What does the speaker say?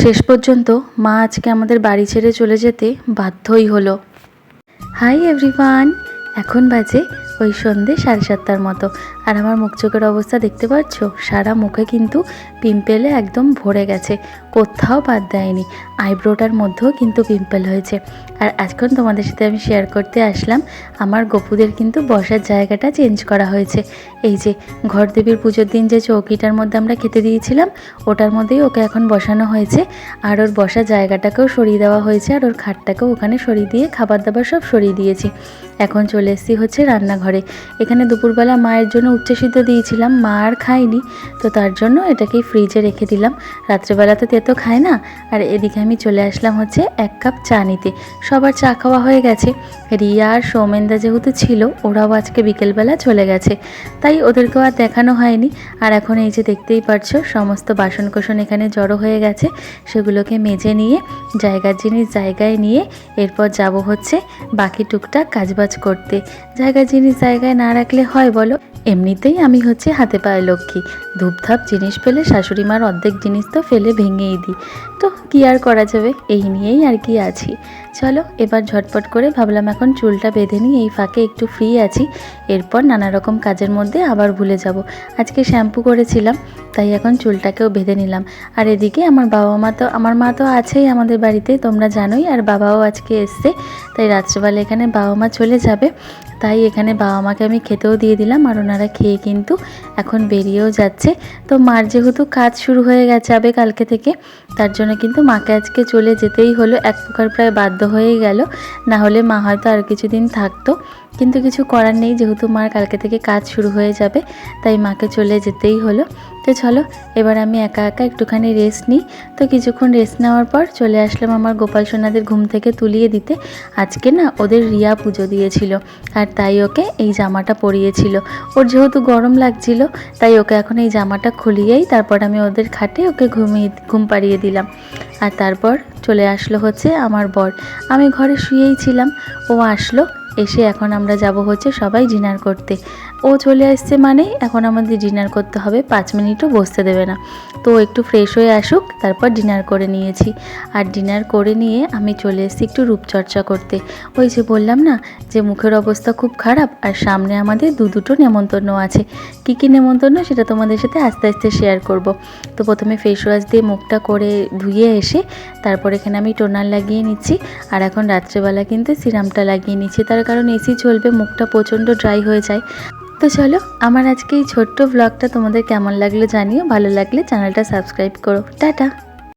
শেষ পর্যন্ত মা আজকে আমাদের বাড়ি ছেড়ে চলে যেতে বাধ্যই হলো। হাই এভরিওয়ান, এখন বাজে ওই সন্ধ্যে 7:30টার মতো। আর আমার মুখ চোখের অবস্থা দেখতে পাচ্ছ, সারা মুখে কিন্তু পিম্পেলে একদম ভরে গেছে, কোথাও বাদ দেয়নি। আইব্রোটার মধ্যেও কিন্তু পিম্পল হয়েছে। আর আজকে তোমাদের সাথে আমি শেয়ার করতে আসলাম, আমার গপুদের কিন্তু বসার জায়গাটা চেঞ্জ করা হয়েছে। এই যে ঘর দেবীর পুজোর দিন যে চৌকিটার মধ্যে আমরা খেতে দিয়েছিলাম, ওটার মধ্যেই ওকে এখন বসানো হয়েছে। আর ওর বসার জায়গাটাকেও সরিয়ে দেওয়া হয়েছে, আর ওর খাটটাকেও ওখানে সরিয়ে দিয়ে খাবার দাবার সব সরিয়ে দিয়েছি। এখন চলে এসেছি হচ্ছে রান্নাঘরে। এখানে দুপুরবেলা মায়ের জন্য উচ্ছে সিদ্ধ দিয়েছিলাম, মা আর খায়নি, তো তার জন্য এটাকেই ফ্রিজে রেখে দিলাম। রাত্রেবেলা তো তেতো খায় না। আর এদিকে আমি চলে আসলাম হচ্ছে 1 কাপ চা নিতে। সবার চা খাওয়া হয়ে গেছে। রিয়া আর সৌমেনদা যেহেতু ছিল, ওরাও আজকে বিকেলবেলা চলে গেছে, তাই ওদেরকেও আর দেখানো হয়নি। আর এখন এই যে দেখতেই পারছো, সমস্ত বাসনকোসন এখানে জড়ো হয়ে গেছে। সেগুলোকে মেজে নিয়ে জায়গার জিনিস জায়গায় নিয়ে এরপর যাব হচ্ছে বাকি টুকটাক কাজবাজ করতে। জায়গার জিনিস জায়গায় না রাখলে হয় বলো? এমনিতেই আমি হচ্ছে হাতে পায়ে লক্ষ্মী, ধূপধাপ জিনিস পেলে শাশুড়ি মার অর্ধেক জিনিস তো ফেলে ভেঙেই দিই। তো কি আর করা যাবে, এই নিয়েই আর কি আছি। চলো এবার ঝটপট করে ভাবলাম এখন চুলটা বেঁধে নিই, এই ফাঁকে একটু ফ্রি আছি, এরপর নানা রকম কাজের মধ্যে আবার ভুলে যাব। আজকে শ্যাম্পু করেছিলাম, তাই এখন চুলটাকেও বেঁধে নিলাম। আর এদিকে আমার মা তো আছেই আমাদের বাড়িতে, তোমরা জানোই, আর বাবাও আজকে এসছে, তাই রাত্রেবেলা এখানে বাবা মা চলে যাবে। তাই এখানে বাবা মাকে আমি খেতেও দিয়ে দিলাম, আর ওনারা খেয়ে কিন্তু এখন বেরিয়েও যাচ্ছে। তো মার যেহেতু কাজ শুরু হয়ে গেছে আবে কালকে থেকে, তার জন্য কিন্তু মাকে আজকে চলে যেতেই হলো। এক প্রকার প্রায় বাধ্য হয়েই গেল, না হলে মা হয়তো আর কিছুদিন থাকতো, কিন্তু কিছু করার নেই, যেহেতু মার কালকে থেকে কাজ শুরু হয়ে যাবে, তাই মাকে চলে যেতেই হলো। তো চলো এবার আমি একা একা একটুখানি রেস্ট নিই। তো কিছুক্ষণ রেস্ট নেওয়ার পর চলে আসলাম আমার গোপাল সোনাদের ঘুম থেকে তুলিয়ে দিতে। আজকে না ওদের রিয়া পুজো দিয়েছিল, আর তাই ওকে এই জামাটা পরিয়েছিল। ওর যেহেতু গরম লাগছিল, তাই ওকে এখন এই জামাটা খুলিয়েই তারপর আমি ওদের খাটে ওকে ঘুম পাড়িয়ে দিলাম। আর তারপর চলে আসলো হচ্ছে আমার বর। আমি ঘরে শুয়েই ছিলাম, ও আসলো, এসে এখন আমরা যাব হচ্ছে সবাই ডিনার করতে। ও চলে আসছে মানে এখন আমাদের ডিনার করতে হবে, 5 মিনিটও বসতে দেবে না। তো একটু ফ্রেশ হয়ে আসুক, তারপর ডিনার করে নিয়েছি। আর ডিনার করে নিয়ে আমি চলে এসেছি একটু রূপচর্চা করতে। ওই যে বললাম না যে মুখের অবস্থা খুব খারাপ, আর সামনে আমাদের দুটো নেমন্তন্ন আছে। কী কী নেমন্তন্ন সেটা তোমাদের সাথে আস্তে আস্তে শেয়ার করব। তো প্রথমে ফেস ওয়াশ দিয়ে মুখটা করে ধুয়ে এসে তারপর এখানে আমি টোনার লাগিয়ে নিচ্ছি। আর এখন রাত্রেবেলা কিন্তু সিরামটা লাগিয়ে নিচ্ছি, তার কারণ এসি চলবে, মুখটা প্রচণ্ড ড্রাই হয়ে যায়। তো চলো আমার আজকে এই ছোট্ট ব্লগটা তোমাদের কেমন লাগলো জানিও, ভালো লাগলে চ্যানেলটা সাবস্ক্রাইব করো। টাটা।